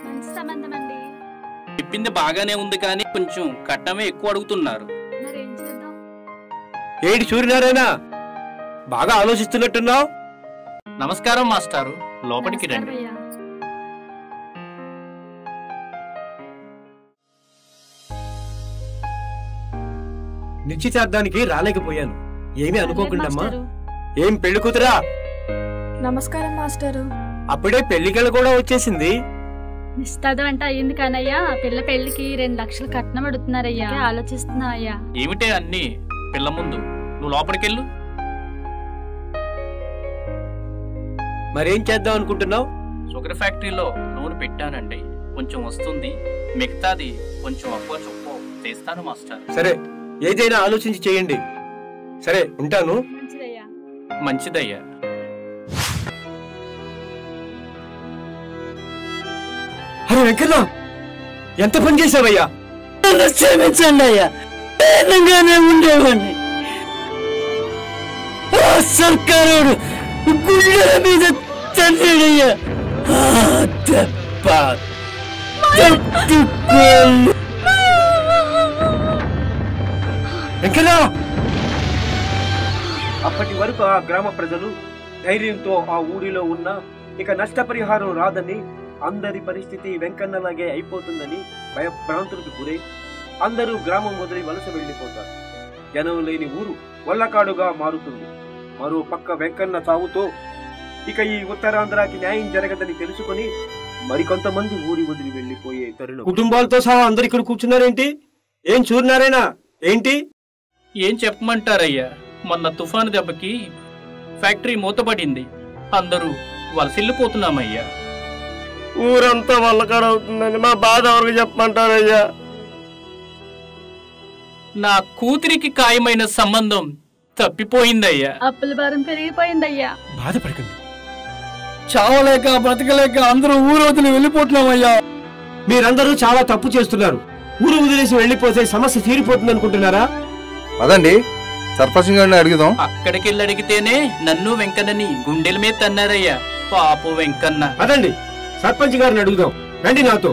మంచి సంబంధం అండి. చెప్పింది బాగానే ఉంది కానీ కొంచెం కట్నమే ఎక్కువ అడుగుతున్నారు. మరేం చేద్దాం? ఏంటి సూర్యనారాయణ, బాగా ఆలోచిస్తున్నట్టున్నావు? నమస్కారం మాస్టారు, లోపలికి రండి. నమస్కారం అయ్యా. నిశ్చితార్థానికి రాలేకపోయాను. ఏమీ అనుకోకుండామ్మా. మాస్టారు. ఏం పెళ్లి కూతురా? నమస్కారం మాస్టారు. అప్పుడే పెళ్లికలు కూడా వచ్చేసింది. నిశ్చితార్థం అంటే అయ్యింది కానయ్యా, పెళ్లికి 2 లక్షలు కట్నం అడుగుతున్నారయ్యా. ఆలోచిస్తున్నా అయ్యా. ఏమిటే అన్ని పిల్ల ముందు, నువ్వు లోపలికెళ్ళు. మరేం చేద్దాం అనుకుంటున్నావు? షుగర్ ఫ్యాక్టరీలో లోన్ పెట్టానండి, కొంచెం వస్తుంది, మిగతాది కొంచెం అప్పో చొప్పో చేస్తాను మాస్టర్. సరే, ఏదైనా ఆలోచించి చేయండి. సరే, ఉంటాను. మంచిదయ్యా. మంచిదయ్యా. అరే వెంకన్న, ఎంత పని చేసావయ్యా? క్షమించండి అయ్యా, పేదగానే ఉండేవాడిని. సర్కారు గుండెల మీద తండ్రియ్యా, వెంకన్న! అప్పటి వరకు ఆ గ్రామ ప్రజలు ధైర్యంతో ఆ ఊరిలో ఉన్న ఇక నష్టపరిహారం రాదని, అందరి పరిస్థితి వెంకన్నలాగే అయిపోతుందని భయభ్రాంతులకు గురై అందరూ గ్రామం వదిలి వలస వెళ్లిపోతారు. జనం లేని ఊరు వల్లకాడుగా మారుతుంది. మరో పక్క వెంకన్న చావుతో ఇక ఈ ఉత్తరాంధ్రకి న్యాయం జరగదని తెలుసుకుని మరికొంతమంది ఊరి వదిలి వెళ్లిపోయే తరుణం. కుటుంబాలతో సహా అందరు ఇక్కడ కూర్చున్నారేంటి? ఏం సూర్యనారాయణ, ఏంటి? ఏం చెప్పమంటారయ్యా, మొన్న తుఫాను దెబ్బకి ఫ్యాక్టరీ మూతపడింది, అందరూ వలసెళ్ళిపోతున్నామయ్యా. ఊరంతా వల్లకాడవుతుందని మా బాధ ఎవరికి చెప్పమంటారయ్యా? నా కూతురికి ఖాయమైన సంబంధం తప్పిపోయిందయ్యా. అప్పుల భారం పెరిగిపోయిందయ్యా. బాధపడకండి. చావలేక బ్రతకలేక అందరూ ఊరు వదిలి వెళ్ళిపోతున్నామయ్యా. మీరందరూ చాలా తప్పు చేస్తున్నారు. ఊరు వదిలేసి వెళ్లిపోతే సమస్య తీరిపోతుంది అనుకుంటున్నారా? అదండి, సర్పంచ్ గారిని అడుగుదాం. అక్కడికెళ్ళి అడిగితేనే నన్ను వెంకన్నని గుండెల మీద తన్నారయ్యా. పాపం వెంకన్న. అదండి, సర్పంచ్ గారిని అడుగుదాం. రండి నాతో.